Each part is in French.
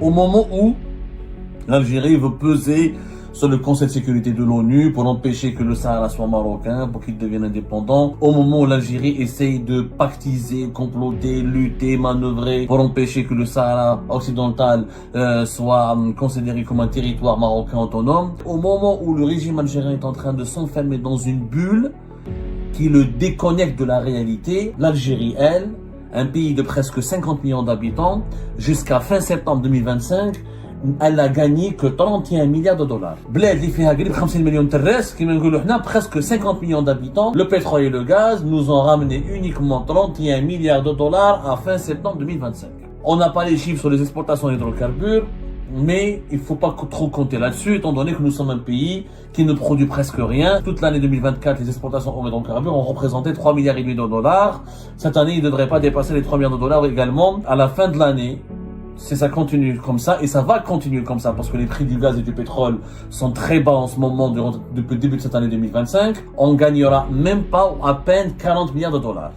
Au moment où l'Algérie veut peser sur le Conseil de sécurité de l'ONU pour empêcher que le Sahara soit marocain, pour qu'il devienne indépendant. Au moment où l'Algérie essaye de pactiser, comploter, lutter, manœuvrer pour empêcher que le Sahara occidental soit considéré comme un territoire marocain autonome. Au moment où le régime algérien est en train de s'enfermer dans une bulle qui le déconnecte de la réalité, l'Algérie, elle, un pays de presque 50 millions d'habitants, jusqu'à fin septembre 2025, elle a gagné que 31 milliards de dollars. Bled اللي فيها قريب 50 مليون تراس كما نقولوا حنا presque 50 millions d'habitants. Le pétrole et le gaz nous ont ramené uniquement 31 milliards de dollars à fin septembre 2025. On n'a pas les chiffres sur les exportations d'hydrocarbures, mais il faut pas trop compter là-dessus, étant donné que nous sommes un pays qui ne produit presque rien. Toute l'année 2024, les exportations d'hydrocarbures ont représenté 3 milliards et demi de dollars. Cette année, ils ne devraient pas dépasser les 3 milliards de dollars également. À la fin de l'année, si ça continue comme ça, et ça va continuer comme ça, parce que les prix du gaz et du pétrole sont très bas en ce moment depuis le début de cette année 2025, on gagnera même pas à peine 40 milliards de dollars.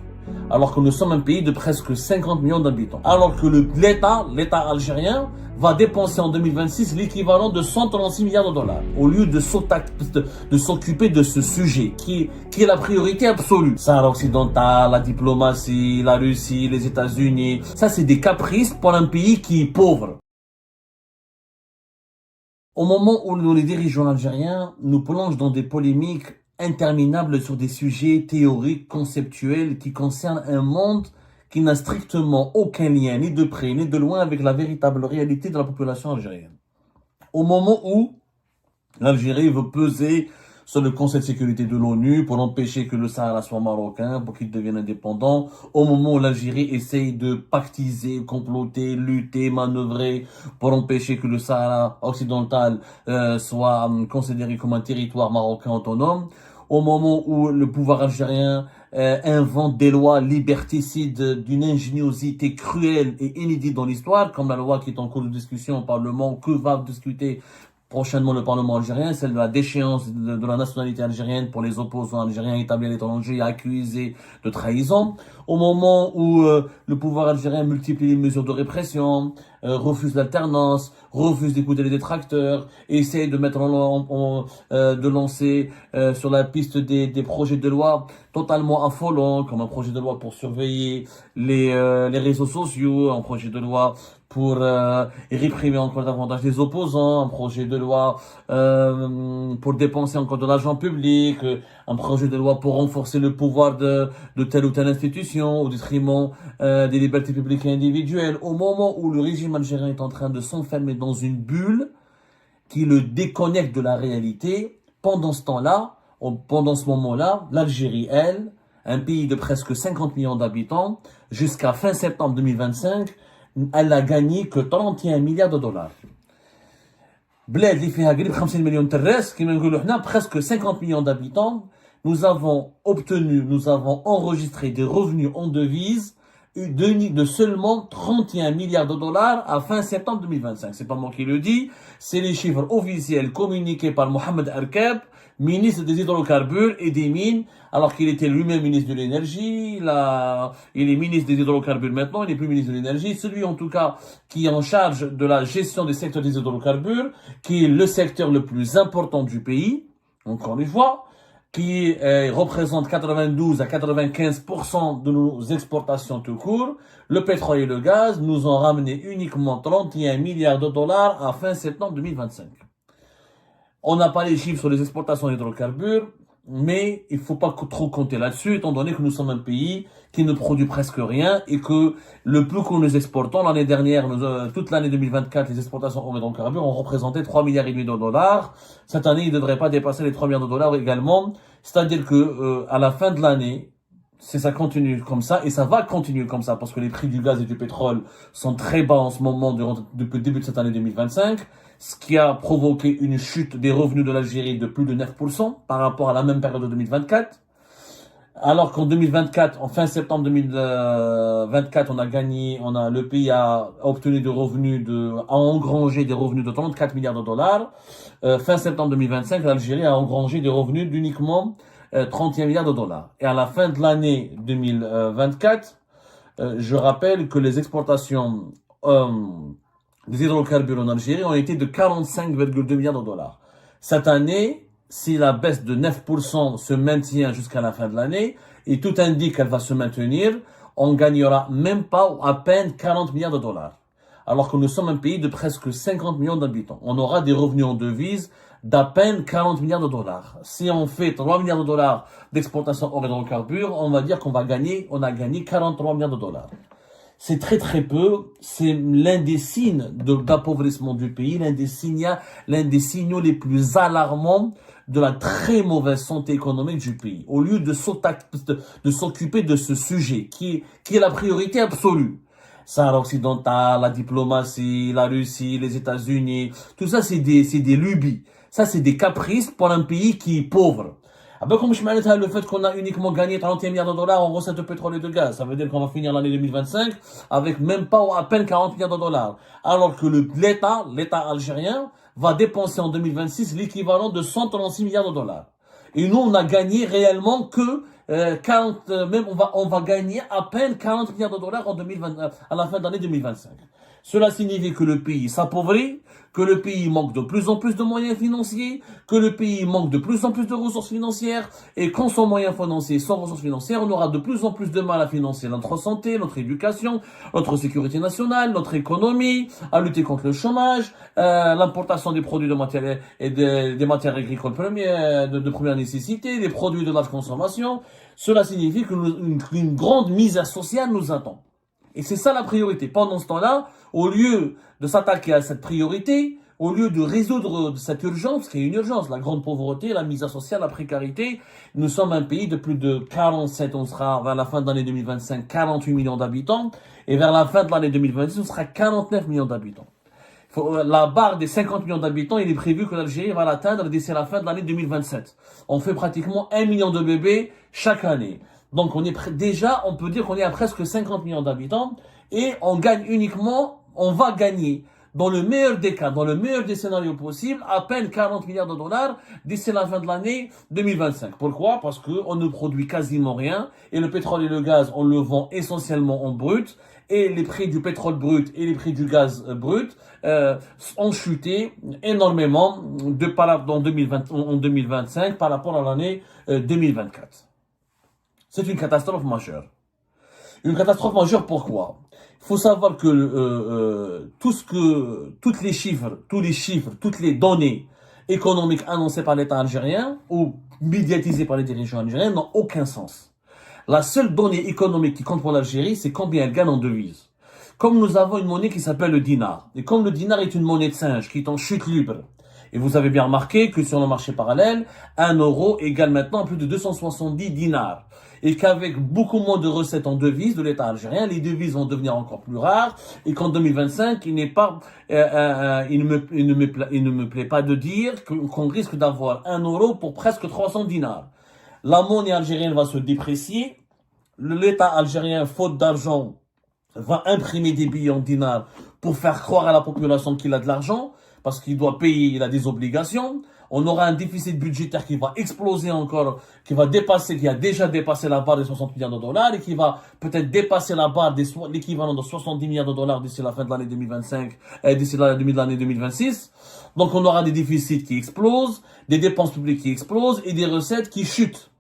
Alors que nous sommes un pays de presque 50 millions d'habitants. Alors que l'État algérien, va dépenser en 2026 l'équivalent de 136 milliards de dollars. Au lieu de s'occuper de ce sujet qui est la priorité absolue. Sahara occidental, la diplomatie, la Russie, les États-Unis. Ça, c'est des caprices pour un pays qui est pauvre. Au moment où les dirigeants algériens nous plongent dans des polémiques interminables sur des sujets théoriques, conceptuels qui concernent un monde qui n'a strictement aucun lien, ni de près, ni de loin, avec la véritable réalité de la population algérienne. Au moment où l'Algérie veut peser sur le Conseil de sécurité de l'ONU pour empêcher que le Sahara soit marocain, pour qu'il devienne indépendant, au moment où l'Algérie essaye de pactiser, comploter, lutter, manœuvrer pour empêcher que le Sahara occidental soit considéré comme un territoire marocain autonome, au moment où le pouvoir algérien invente des lois liberticides d'une ingéniosité cruelle et inédite dans l'histoire, comme la loi qui est en cours de discussion au Parlement, que va discuter prochainement le Parlement algérien, celle de la déchéance de la nationalité algérienne pour les opposants algériens établis à l'étranger et accusés de trahison. Au moment où le pouvoir algérien multiplie les mesures de répression, refuse l'alternance, refuse d'écouter les détracteurs, essaye de mettre de lancer sur la piste des projets de loi totalement affolants, comme un projet de loi pour surveiller les réseaux sociaux, un projet de loi pour réprimer encore davantage les opposants, un projet de loi pour dépenser encore de l'argent public, un projet de loi pour renforcer le pouvoir de telle ou telle institution au détriment des libertés publiques et individuelles. Au moment où le régime algérien est en train de s'enfermer dans une bulle qui le déconnecte de la réalité, pendant ce temps-là, pendant ce moment-là, l'Algérie, elle, un pays de presque 50 millions d'habitants, jusqu'à fin septembre 2025, elle a gagné que 31 milliards de dollars. Bled اللي فيها قريب 50 مليون تراس كما نقولوا حنا presque 50 millions d'habitants, nous avons enregistré des revenus en devises de seulement 31 milliards de dollars à fin septembre 2025. C'est pas moi qui le dis, c'est les chiffres officiels communiqués par Mohamed Arkab, ministre des hydrocarbures et des mines, alors qu'il était lui-même ministre de l'énergie. Il est ministre des hydrocarbures maintenant, il n'est plus ministre de l'énergie. Celui en tout cas qui est en charge de la gestion du secteur des hydrocarbures, qui est le secteur le plus important du pays, encore une fois, qui représente 92 à 95% de nos exportations tout court. Le pétrole et le gaz nous ont ramené uniquement 31 milliards de dollars à fin septembre 2025. On n'a pas les chiffres sur les exportations d'hydrocarbures, mais il faut pas trop compter là-dessus, étant donné que nous sommes un pays qui ne produit presque rien et que le plus que nous exportons, l'année dernière, toute l'année 2024, les exportations d'hydrocarbures ont représenté 3 milliards et demi de dollars. Cette année, ils ne devraient pas dépasser les 3 milliards de dollars également. C'est-à-dire que, à la fin de l'année, si ça continue comme ça, et ça va continuer comme ça, parce que les prix du gaz et du pétrole sont très bas en ce moment depuis le début de cette année 2025, ce qui a provoqué une chute des revenus de l'Algérie de plus de 9% par rapport à la même période de 2024. Alors qu'en 2024, en fin septembre 2024, le pays a obtenu a engrangé des revenus de 34 milliards de dollars. Fin septembre 2025, l'Algérie a engrangé des revenus d'uniquement 31 milliards de dollars. Et à la fin de l'année 2024, je rappelle que les exportations des hydrocarbures en Algérie ont été de 45,2 milliards de dollars. Cette année, si la baisse de 9% se maintient jusqu'à la fin de l'année, et tout indique qu'elle va se maintenir, on gagnera même pas ou à peine 40 milliards de dollars. Alors que nous sommes un pays de presque 50 millions d'habitants. On aura des revenus en devises d'à peine 40 milliards de dollars. Si on fait 3 milliards de dollars d'exportation hors hydrocarbures, on va dire on a gagné 43 milliards de dollars. C'est très très peu, c'est l'un des signes d'appauvrissement du pays, l'un des signaux les plus alarmants de la très mauvaise santé économique du pays. Au lieu de s'occuper de ce sujet qui est la priorité absolue. Sahara occidental, la diplomatie, la Russie, les États-Unis, tout ça c'est des lubies. Ça c'est des caprices pour un pays qui est pauvre. Ah ben comme je m'arrête le fait qu'on a uniquement gagné 31 milliards de dollars en recettes de pétrole et de gaz, ça veut dire qu'on va finir l'année 2025 avec même pas ou à peine 40 milliards de dollars. Alors que l'État algérien va dépenser en 2026 l'équivalent de 136 milliards de dollars. Et nous on a gagné réellement que on va gagner à peine 40 milliards de dollars en 2020, à la fin de l'année 2025. Cela signifie que le pays s'appauvrit, que le pays manque de plus en plus de moyens financiers, que le pays manque de plus en plus de ressources financières, et quand sans moyens financiers, sans ressources financières, on aura de plus en plus de mal à financer notre santé, notre éducation, notre sécurité nationale, notre économie, à lutter contre le chômage, l'importation des produits de matières et des matières agricoles premières, de première nécessité, des produits de large consommation. Cela signifie qu'une grande misère sociale nous attend. Et c'est ça la priorité. Pendant ce temps-là, au lieu de s'attaquer à cette priorité, au lieu de résoudre cette urgence, qui est une urgence, la grande pauvreté, la misère sociale, la précarité, nous sommes un pays de plus de 47, on sera vers la fin de l'année 2025, 48 millions d'habitants, et vers la fin de l'année 2026, on sera 49 millions d'habitants. La barre des 50 millions d'habitants, il est prévu que l'Algérie va l'atteindre d'ici la fin de l'année 2027. On fait pratiquement 1 million de bébés chaque année. Donc on peut dire qu'on est à presque 50 millions d'habitants et on va gagner dans le meilleur des cas, dans le meilleur des scénarios possibles, à peine 40 milliards de dollars d'ici la fin de l'année 2025. Pourquoi? Parce qu'on ne produit quasiment rien et le pétrole et le gaz, on le vend essentiellement en brut et les prix du pétrole brut et les prix du gaz brut ont chuté énormément en 2025 par rapport à l'année 2024. C'est une catastrophe majeure. Une catastrophe majeure pourquoi? Il faut savoir que tous les chiffres, toutes les données économiques annoncées par l'État algérien ou médiatisées par les dirigeants algériens n'ont aucun sens. La seule donnée économique qui compte pour l'Algérie, c'est combien elle gagne en devises. Comme nous avons une monnaie qui s'appelle le dinar, et comme le dinar est une monnaie de singe qui est en chute libre, et vous avez bien remarqué que sur le marché parallèle, 1 euro égale maintenant plus de 270 dinars. Et qu'avec beaucoup moins de recettes en devises de l'État algérien, les devises vont devenir encore plus rares. Et qu'en 2025, il ne me plaît pas de dire qu'on risque d'avoir 1 euro pour presque 300 dinars. La monnaie algérienne va se déprécier. L'État algérien, faute d'argent, va imprimer des billets en dinars pour faire croire à la population qu'il a de l'argent, parce qu'il doit payer, il a des obligations. On aura un déficit budgétaire qui va exploser encore, qui a déjà dépassé la barre des 60 milliards de dollars et qui va peut-être dépasser la barre l'équivalent de 70 milliards de dollars d'ici la fin de l'année 2025, d'ici l'année 2026. Donc on aura des déficits qui explosent, des dépenses publiques qui explosent et des recettes qui chutent.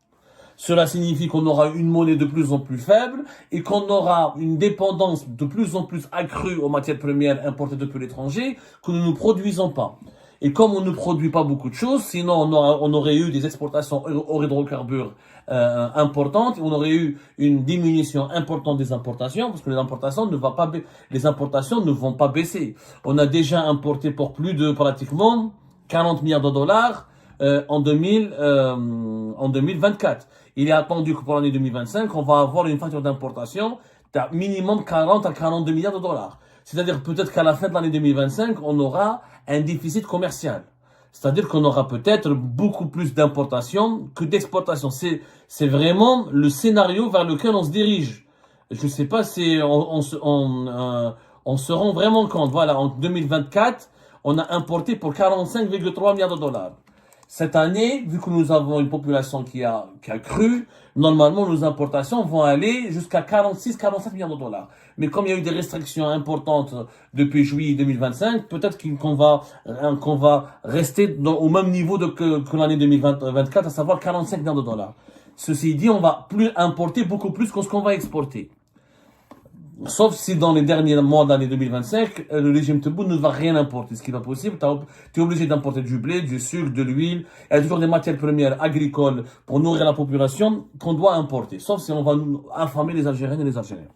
Cela signifie qu'on aura une monnaie de plus en plus faible et qu'on aura une dépendance de plus en plus accrue aux matières premières importées depuis l'étranger que nous ne produisons pas. Et comme on ne produit pas beaucoup de choses, sinon on aurait eu des exportations hors hydrocarbures importantes, on aurait eu une diminution importante des importations, parce que les importations ne vont pas baisser. On a déjà importé pour plus de pratiquement 40 milliards de dollars en 2024. Il est attendu que pour l'année 2025, on va avoir une facture d'importation de minimum 40 à 42 milliards de dollars. C'est-à-dire peut-être qu'à la fin de l'année 2025, on aura un déficit commercial. C'est-à-dire qu'on aura peut-être beaucoup plus d'importations que d'exportations. C'est vraiment le scénario vers lequel on se dirige. Je ne sais pas si on se rend vraiment compte. Voilà, en 2024, on a importé pour 45,3 milliards de dollars. Cette année, vu que nous avons une population qui a cru, normalement, nos importations vont aller jusqu'à 46-47 milliards de dollars. Mais comme il y a eu des restrictions importantes depuis juillet 2025, peut-être qu'on va rester au même niveau que l'année 2024, à savoir 45 milliards de dollars. Ceci dit, on va plus importer beaucoup plus que ce qu'on va exporter. Sauf si dans les derniers mois de l'année 2025, le régime Tebboune ne va rien importer. Ce qui n'est pas possible, tu es obligé d'importer du blé, du sucre, de l'huile. Il y a toujours des matières premières agricoles pour nourrir la population qu'on doit importer. Sauf si on va affamer les Algériennes et les Algériens.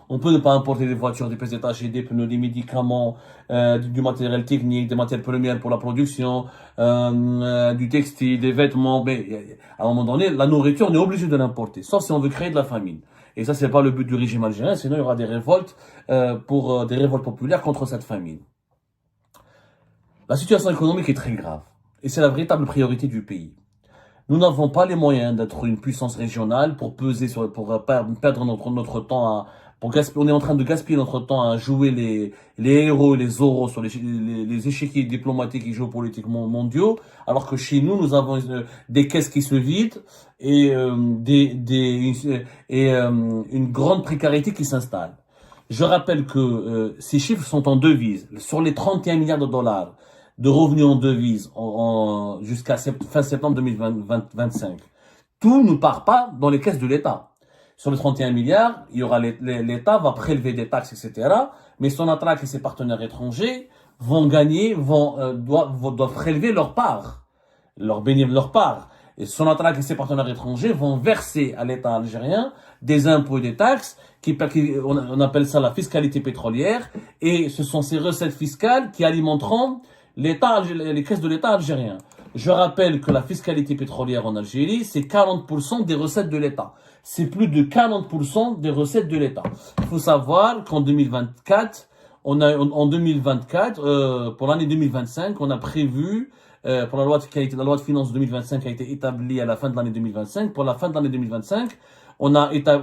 On peut ne pas importer des voitures, des pièces détachées, des pneus, des médicaments, du matériel technique, des matières premières pour la production, du textile, des vêtements. Mais à un moment donné, la nourriture, on est obligé de l'importer. Sauf si on veut créer de la famine. Et ça, c'est pas le but du régime algérien, sinon il y aura des révoltes, des révoltes populaires contre cette famine. La situation économique est très grave. Et c'est la véritable priorité du pays. Nous n'avons pas les moyens d'être une puissance régionale pour perdre notre temps on est en train de gaspiller notre temps à jouer les héros et les oraux sur les échiquiers diplomatiques et géopolitiques mondiaux, alors que chez nous, nous avons des caisses qui se vident et une grande précarité qui s'installe. Je rappelle que ces chiffres sont en devises. Sur les 31 milliards de dollars de revenus en devises jusqu'à fin septembre 2025, tout ne part pas dans les caisses de l'État. Sur les 31 milliards, il y aura l'État va prélever des taxes, etc. Mais Sonatrach et ses partenaires étrangers doivent prélever leur part, leur part. Et Sonatrach et ses partenaires étrangers vont verser à l'État algérien des impôts et des taxes on appelle ça la fiscalité pétrolière. Et ce sont ces recettes fiscales qui alimenteront les caisses de l'État algérien. Je rappelle que la fiscalité pétrolière en Algérie, c'est 40% des recettes de l'État. C'est plus de 40% des recettes de l'État. Il faut savoir qu'en 2024, pour l'année 2025, on a prévu, pour la loi de finances 2025 a été établie à la fin de l'année 2025. Pour la fin de l'année 2025, l'État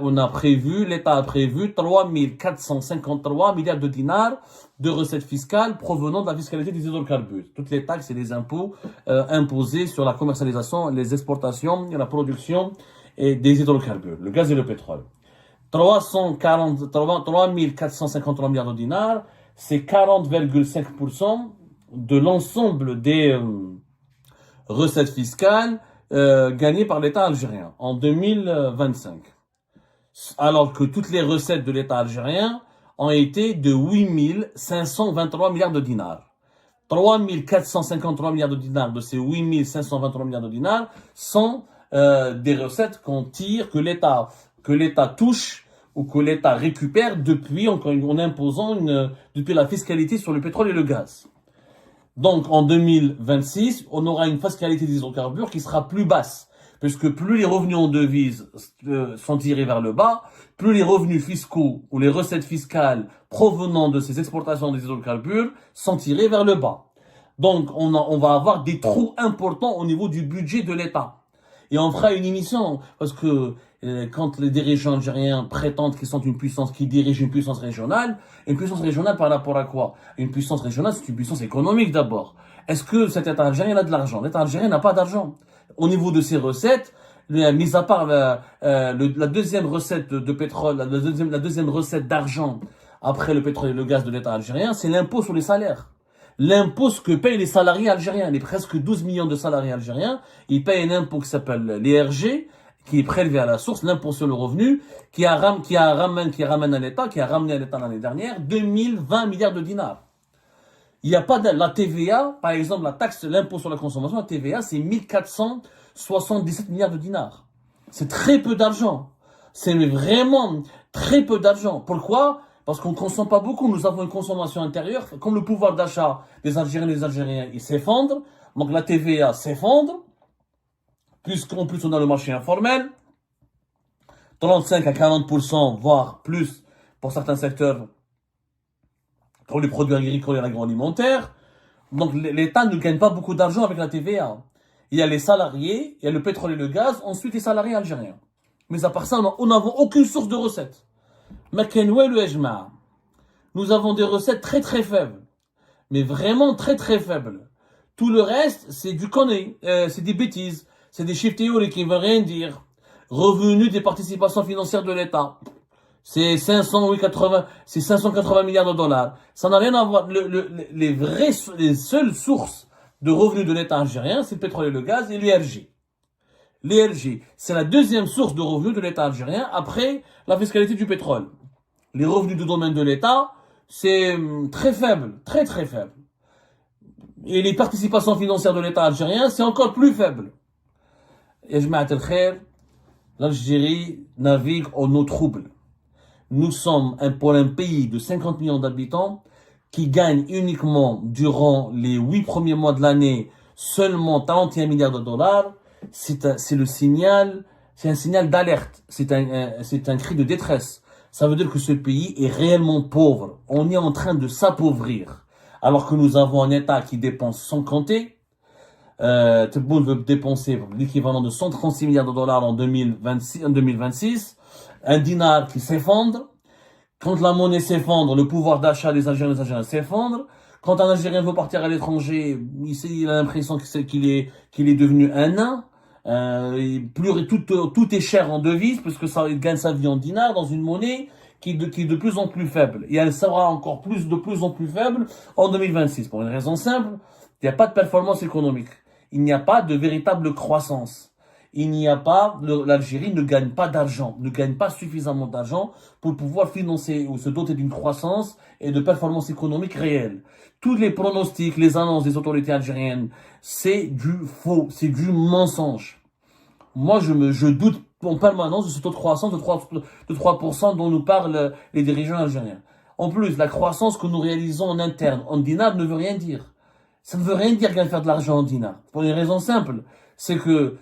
a prévu 3 453 milliards de dinars de recettes fiscales provenant de la fiscalité des hydrocarbures. Toutes les taxes et les impôts imposés sur la commercialisation, les exportations et la production des hydrocarbures, le gaz et le pétrole. 3 453 milliards de dinars, c'est 40,5% de l'ensemble des recettes fiscales gagnées par l'État algérien en 2025. Alors que toutes les recettes de l'État algérien ont été de 8 523 milliards de dinars. 3 453 milliards de dinars de ces 8 523 milliards de dinars sont des recettes qu'on tire, que l'État touche ou que l'État récupère depuis depuis la fiscalité sur le pétrole et le gaz. Donc en 2026, on aura une fiscalité des hydrocarbures qui sera plus basse. Puisque plus les revenus en devises sont tirés vers le bas, plus les revenus fiscaux ou les recettes fiscales provenant de ces exportations des hydrocarbures sont tirés vers le bas. Donc on va avoir des trous importants au niveau du budget de l'État. Et on fera une émission, parce que quand les dirigeants algériens prétendent qu'ils sont une puissance, qui dirigent une puissance régionale par rapport à quoi? Une puissance régionale, c'est une puissance économique d'abord. Est-ce que cet État algérien a de l'argent? L'État algérien n'a pas d'argent. Au niveau de ses recettes, mis à part la deuxième recette de pétrole, la deuxième recette d'argent après le pétrole et le gaz de l'État algérien, c'est l'impôt sur les salaires. L'impôt que payent les salariés algériens, les presque 12 millions de salariés algériens, ils payent un impôt qui s'appelle l'ERG, qui est prélevé à la source, l'impôt sur le revenu, qui a ramené à l'État l'année dernière 2020 milliards de dinars. Il n'y a pas la TVA, par exemple, l'impôt sur la consommation, la TVA, c'est 1477 milliards de dinars. C'est très peu d'argent. C'est vraiment très peu d'argent. Pourquoi? Parce qu'on ne consomme pas beaucoup. Nous avons une consommation intérieure. Comme le pouvoir d'achat des Algériens et des Algériens, il s'effondre. Donc la TVA s'effondre. Puisqu'en plus on a le marché informel. 35 à 40%, voire plus pour certains secteurs, pour les produits agricoles et agroalimentaires. Donc l'État ne gagne pas beaucoup d'argent avec la TVA. Il y a les salariés, il y a le pétrole et le gaz, ensuite les salariés algériens. Mais à part ça, nous n'avons aucune source de recettes. Nous avons des recettes très très faibles. Mais vraiment très très faibles. Tout le reste, c'est du connerie, c'est des bêtises, c'est des chiffres théoriques qui ne veulent rien dire. Revenus des participations financières de l'État. C'est 580 milliards de dollars. Ça n'a rien à voir. Les seules sources de revenus de l'État algérien, c'est le pétrole et le gaz et l'ERG. L'ERG, c'est la deuxième source de revenus de l'État algérien après la fiscalité du pétrole. Les revenus du domaine de l'État, c'est très faible, très très faible. Et les participations financières de l'État algérien, c'est encore plus faible. Et je m'attelle khair, l'Algérie navigue en eau trouble. Nous sommes pour un pays de 50 millions d'habitants qui gagne uniquement durant les 8 premiers mois de l'année seulement 41 milliards de dollars. C'est un signal d'alerte. C'est un cri de détresse. Ça veut dire que ce pays est réellement pauvre. On est en train de s'appauvrir. Alors que nous avons un État qui dépense sans compter. Tebboune veut dépenser l'équivalent de 136 milliards de dollars en 2026. Un dinar qui s'effondre. Quand la monnaie s'effondre, le pouvoir d'achat des Algériens s'effondre. Quand un Algérien veut partir à l'étranger, il a l'impression qu'il est devenu un nain. Tout est cher en devises, parce que il gagne sa vie en dinars dans une monnaie qui est de plus en plus faible. Et elle sera encore de plus en plus faible en 2026. Pour une raison simple, il n'y a pas de performance économique. Il n'y a pas de véritable croissance. L'Algérie ne gagne pas d'argent, ne gagne pas suffisamment d'argent pour pouvoir financer ou se doter d'une croissance et de performance économique réelle. Tous les pronostics, les annonces des autorités algériennes, c'est du faux, c'est du mensonge. Moi, je doute en permanence de ce taux de croissance de 3% dont nous parlent les dirigeants algériens. En plus, la croissance que nous réalisons en interne, en dinars, ne veut rien dire. Ça ne veut rien dire qu'elle faire de l'argent en dinars. Pour une raison simple, c'est que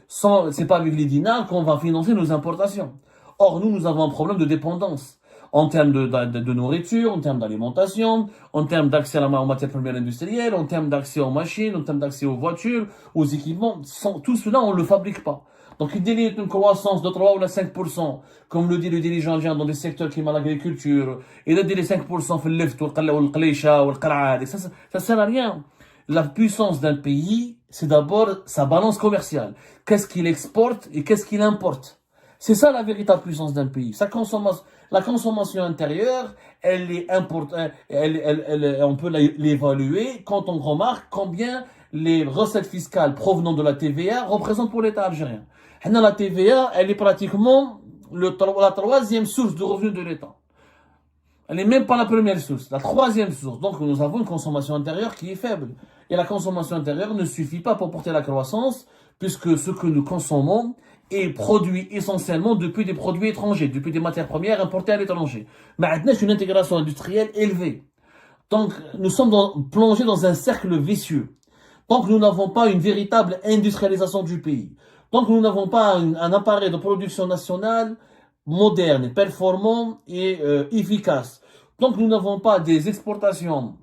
c'est pas avec les dinars qu'on va financer nos importations. Or, nous avons un problème de dépendance. En termes de nourriture, en termes d'alimentation, en termes d'accès aux matières premières industrielles, en termes d'accès aux machines, en termes d'accès aux voitures, aux équipements. Tout cela, on ne le fabrique pas. Donc, il délire une croissance de 3 ou 5%, comme le dit le dirigeant algérien dans des secteurs qui sont l'agriculture, et de dire les 5% fait le left, ou le qleisha, ou le qra'ad, ça sert à rien. La puissance d'un pays, c'est d'abord sa balance commerciale. Qu'est-ce qu'il exporte et qu'est-ce qu'il importe? C'est ça la véritable puissance d'un pays. La consommation intérieure, on peut l'évaluer quand on remarque combien les recettes fiscales provenant de la TVA représentent pour l'État algérien. La TVA, elle est pratiquement la troisième source de revenus de l'État. Elle n'est même pas la première source, la troisième source. Donc nous avons une consommation intérieure qui est faible. Et la consommation intérieure ne suffit pas pour porter la croissance, puisque ce que nous consommons est produit essentiellement depuis des produits étrangers, depuis des matières premières importées à l'étranger. Maintenant, c'est une intégration industrielle élevée. Donc nous sommes plongés dans un cercle vicieux. Tant que nous n'avons pas une véritable industrialisation du pays, tant que nous n'avons pas un appareil de production nationale moderne, performant et efficace, tant que nous n'avons pas des exportations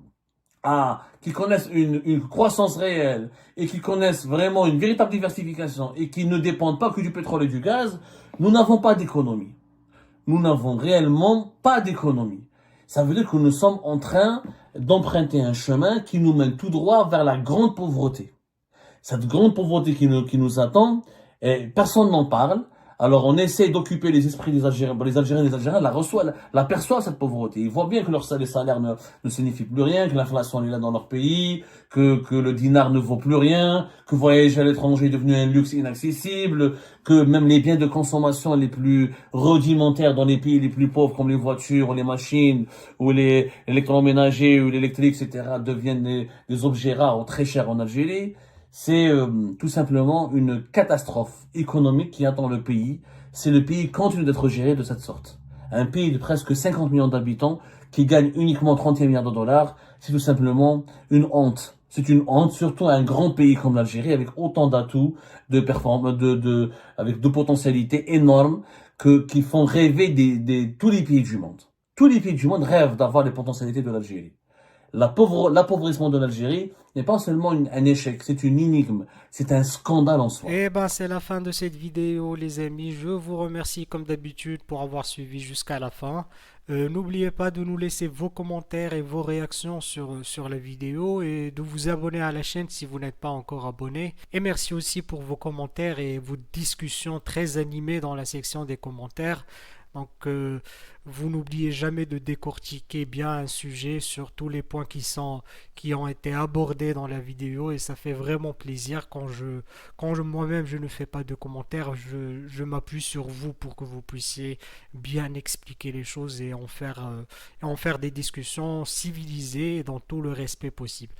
qui connaissent une croissance réelle et qui connaissent vraiment une véritable diversification et qui ne dépendent pas que du pétrole et du gaz, nous n'avons pas d'économie. Nous n'avons réellement pas d'économie. Ça veut dire que nous sommes en train d'emprunter un chemin qui nous mène tout droit vers la grande pauvreté. Cette grande pauvreté qui nous attend, personne n'en parle. Alors on essaie d'occuper les esprits des Algériens. Les Algériens la perçoivent cette pauvreté. Ils voient bien que les salaires ne signifient plus rien, que l'inflation est là dans leur pays, que le dinar ne vaut plus rien, que voyager à l'étranger est devenu un luxe inaccessible, que même les biens de consommation les plus rudimentaires dans les pays les plus pauvres, comme les voitures, ou les machines, ou les électroménagers, ou l'électrique, etc., deviennent des objets rares ou très chers en Algérie. C'est tout simplement une catastrophe économique qui attend le pays. C'est le pays continue d'être géré de cette sorte. Un pays de presque 50 millions d'habitants qui gagne uniquement 31 milliards de dollars, c'est tout simplement une honte. C'est une honte, surtout à un grand pays comme l'Algérie, avec autant d'atouts, avec de potentialités énormes, qui font rêver tous les pays du monde. Tous les pays du monde rêvent d'avoir les potentialités de l'Algérie. L'appauvrissement de l'Algérie n'est pas seulement un échec, c'est une énigme, c'est un scandale en soi. Eh ben, c'est la fin de cette vidéo, les amis. Je vous remercie comme d'habitude pour avoir suivi jusqu'à la fin. N'oubliez pas de nous laisser vos commentaires et vos réactions sur la vidéo et de vous abonner à la chaîne si vous n'êtes pas encore abonné. Et merci aussi pour vos commentaires et vos discussions très animées dans la section des commentaires. Donc, vous n'oubliez jamais de décortiquer bien un sujet sur tous les points qui ont été abordés dans la vidéo et ça fait vraiment plaisir quand moi-même je ne fais pas de commentaires, je m'appuie sur vous pour que vous puissiez bien expliquer les choses et en faire des discussions civilisées et dans tout le respect possible.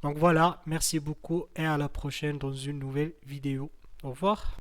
Donc voilà, merci beaucoup et à la prochaine dans une nouvelle vidéo. Au revoir.